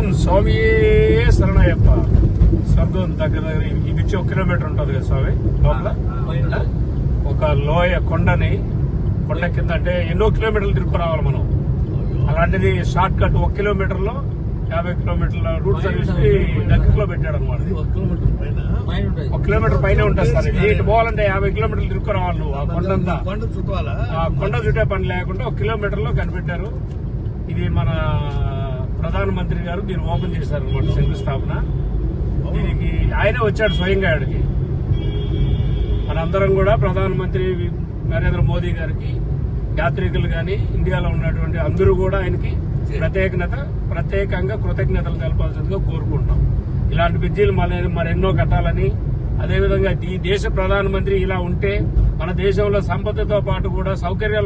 ఓం స్వామియే శరణయ్యప్ప. స్వర్గం దగ్గర ఈ నుంచి 1 కిలోమీటర్ ఉంటుంది కదా స్వామి. లోపల ఒక లోయ కొండ కింద అంటే ఎన్నో కిలోమీటర్లు తిరుగు రావాలి మనం. అలాంటిది షార్ట్ కట్ 1 కిలోమీటర్ లో 50 కిలోమీటర్ల రూట్ సర్వీస్ కి దగ్గరలో పెట్టాడు అనమాట. 1 కిలోమీటర్ పైన ఉంటుంది సార్. ఇటు పోవాలంటే 50 కిలోమీటర్లు తిరుగు రావాలి నువ్వు. ఆ కొండంతా కొండ చుట్టే పని లేకుండా 1 కిలోమీటర్ లో కనిపెట్టారు. ఇది మన ప్రధానమంత్రి గారు దీన్ని ఓపెన్ చేశారు అనమాట, శంకుస్థాపన. దీనికి ఆయనే వచ్చాడు స్వయంగా ఆడికి. మనందరం కూడా ప్రధానమంత్రి నరేంద్ర మోదీ గారికి, యాత్రికులు కానీ ఇండియాలో ఉన్నటువంటి అందరూ కూడా ఆయనకి ప్రత్యేకంగా కృతజ్ఞతలు తెలపాల్సిందిగా కోరుకుంటున్నాం. ఇలాంటి బ్రిడ్జిలు మరెన్నో కట్టాలని, అదేవిధంగా ఈ దేశ ప్రధానమంత్రి ఇలా ఉంటే మన దేశంలో సంపదతో పాటు కూడా సౌకర్యాలు